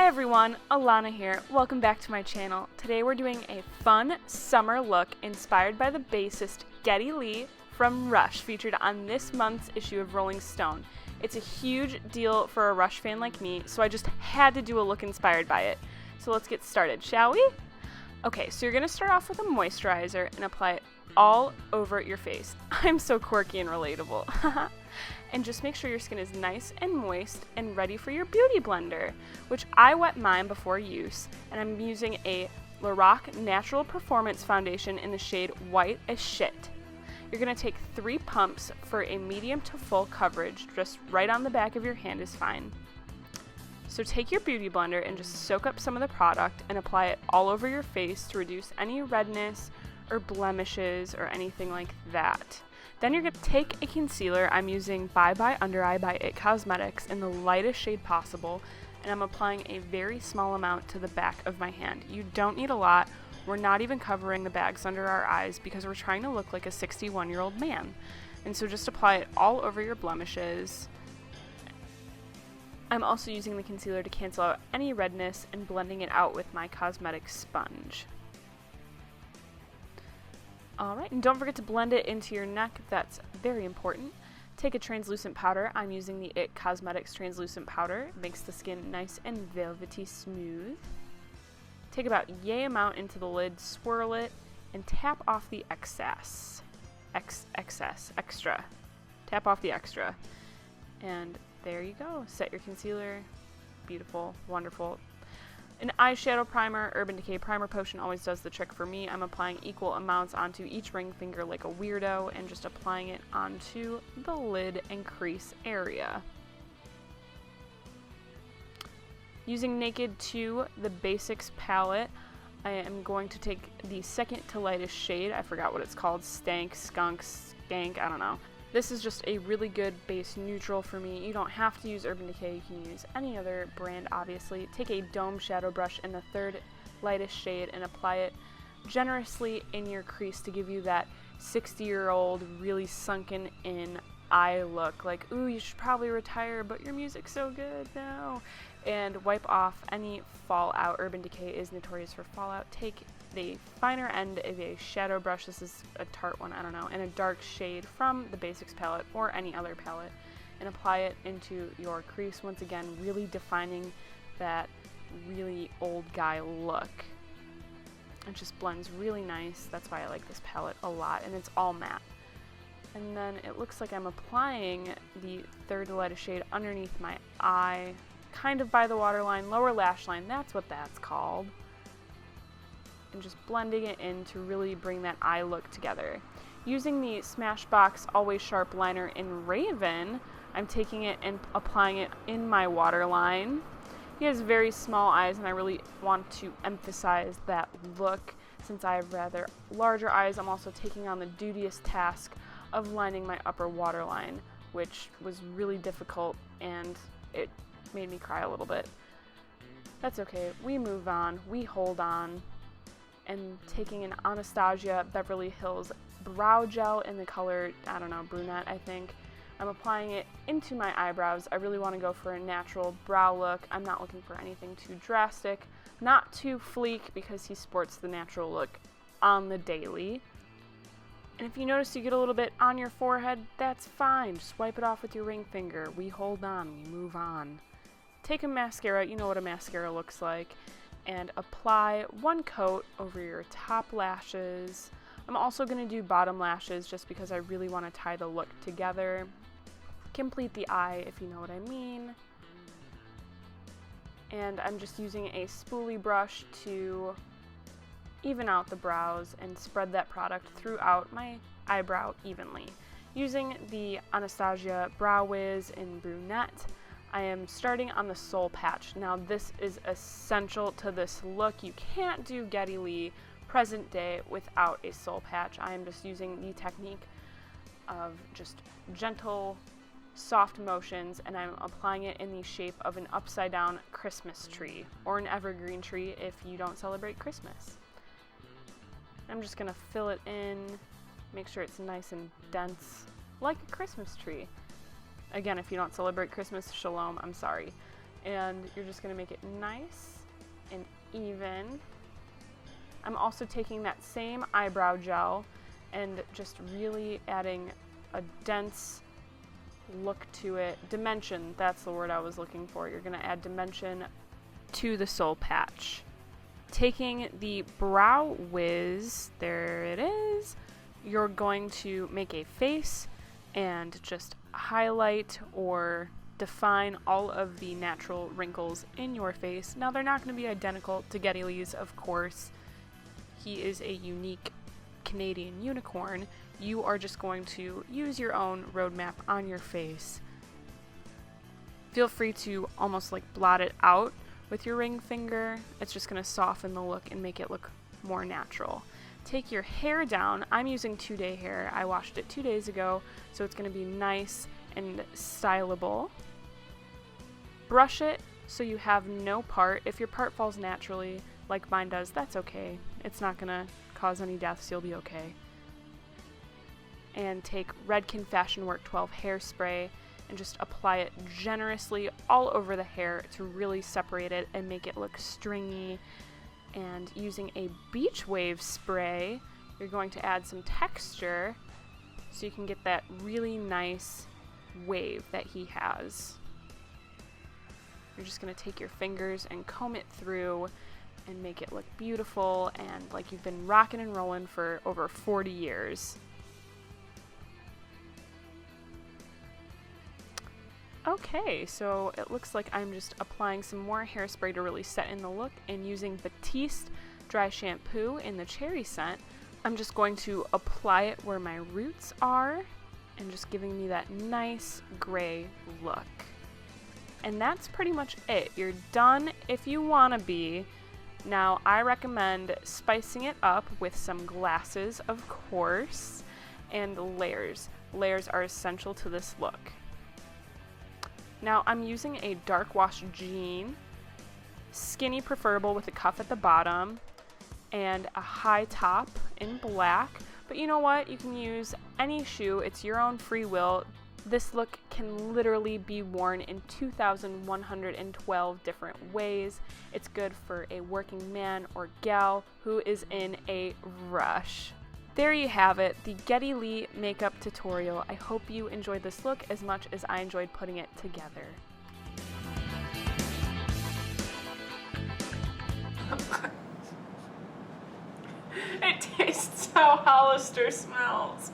Hi everyone, Alana here. Welcome back to my channel. Today we're doing a fun summer look inspired by the bassist Geddy from Rush, featured on this month's issue of Rolling Stone. It's a huge deal for a Rush fan like me, so I just had to do a look inspired by it. So let's get started, shall we? Okay, so you're going to start off with a moisturizer and apply it all over your face. I'm so quirky and relatable. And just make sure your skin is nice and moist and ready for your beauty blender, which I wet mine before use, and I'm using a Lorac Natural Performance Foundation in the shade White as Shit. You're going to take 3 pumps for a medium to full coverage, just right on the back of your hand is fine. So take your beauty blender and just soak up some of the product and apply it all over your face to reduce any redness or blemishes or anything like that. Then you're going to take a concealer. I'm using Bye Bye Under Eye by IT Cosmetics in the lightest shade possible, and I'm applying a very small amount to the back of my hand. You don't need a lot. We're not even covering the bags under our eyes because we're trying to look like a 61-year-old man. And so just apply it all over your blemishes. I'm also using the concealer to cancel out any redness and blending it out with my cosmetic sponge. Alright, and don't forget to blend it into your neck. That's very important. Take a translucent powder. I'm using the IT Cosmetics translucent powder. It makes the skin nice and velvety smooth. Take about yay amount into the lid, swirl it, and tap off the excess. Extra. Tap off the extra. And there you go. Set your concealer. Beautiful. Wonderful. An eyeshadow primer, Urban Decay Primer Potion always does the trick for me. I'm applying equal amounts onto each ring finger like a weirdo and just applying it onto the lid and crease area. Using Naked 2, the Basics palette, I am going to take the second to lightest shade. I forgot what it's called. Skunk, I don't know. This is just a really good base neutral for me. You don't have to use Urban Decay, you can use any other brand obviously. Take a dome shadow brush in the third lightest shade and apply it generously in your crease to give you that 60-year-old really sunken in eye look. Like, ooh, you should probably retire, but your music's so good now. And wipe off any fallout. Urban Decay is notorious for fallout. Take the finer end of a shadow brush, this is a tart one, I don't know, in a dark shade from the Basics palette or any other palette, and apply it into your crease, once again really defining that really old guy look. It just blends really nice. That's why I like this palette a lot, and it's all matte. And then it looks like I'm applying the third lightest shade underneath my eye, kind of by the waterline, lower lash line, that's what that's called. And just blending it in to really bring that eye look together. Using the Smashbox Always Sharp liner in Raven, I'm taking it and applying it in my waterline. He has very small eyes and I really want to emphasize that look. Since I have rather larger eyes, I'm also taking on the dubious task of lining my upper waterline, which was really difficult and it made me cry a little bit. That's okay, we move on, we hold on. And taking an Anastasia Beverly Hills brow gel in the color, I don't know, brunette, I think. I'm applying it into my eyebrows. I really want to go for a natural brow look. I'm not looking for anything too drastic, not too fleek because he sports the natural look on the daily. And if you notice you get a little bit on your forehead, that's fine. Just wipe it off with your ring finger. We hold on, we move on. Take a mascara, you know what a mascara looks like, and apply one coat over your top lashes. I'm also going to do bottom lashes just because I really want to tie the look together. Complete the eye, if you know what I mean. And I'm just using a spoolie brush to even out the brows and spread that product throughout my eyebrow evenly. Using the Anastasia Brow Wiz in brunette, I am starting on the soul patch. Now this is essential to this look. You can't do Geddy present day without a soul patch. I am just using the technique of just gentle, soft motions, and I'm applying it in the shape of an upside down Christmas tree or an evergreen tree if you don't celebrate Christmas. I'm just gonna fill it in, make sure it's nice and dense like a Christmas tree. Again, if you don't celebrate Christmas, shalom, I'm sorry. and you're just gonna make it nice and even. I'm also taking that same eyebrow gel and just really adding a dense look to it. Dimension, that's the word I was looking for. You're gonna add dimension to the soul patch. Taking the Brow Wiz, there it is, you're going to make a face and just highlight or define all of the natural wrinkles in your face. Now, they're not going to be identical to Geddy Lee's, of course. He is a unique Canadian unicorn. You are just going to use your own roadmap on your face. Feel free to almost like blot it out with your ring finger. It's just going to soften the look and make it look more natural. Take your hair down. I'm using 2-day hair. I washed it 2 days ago, so it's going to be nice and stylable. Brush it so you have no part. If your part falls naturally, like mine does, that's okay. It's not going to cause any deaths. You'll be okay. And take Redken Fashion Work 12 hairspray and just apply it generously all over the hair to really separate it and make it look stringy. And using a beach wave spray, you're going to add some texture so you can get that really nice wave that he has. You're just going to take your fingers and comb it through and make it look beautiful and like you've been rocking and rolling for over 40 years. Okay, so it looks like I'm just applying some more hairspray to really set in the look, and using Batiste dry shampoo in the cherry scent, I'm just going to apply it where my roots are and just giving me that nice gray look. And that's pretty much it. You're done if you want to be. Now, I recommend spicing it up with some glasses, of course, and layers. Layers are essential to this look. Now, I'm using a dark wash jean, skinny preferable with a cuff at the bottom, and a high top in black. But you know what? You can use any shoe. It's your own free will. This look can literally be worn in 2,112 different ways. It's good for a working man or gal who is in a rush. There you have it, the Geddy Lee makeup tutorial. I hope you enjoyed this look as much as I enjoyed putting it together. It tastes how Hollister smells.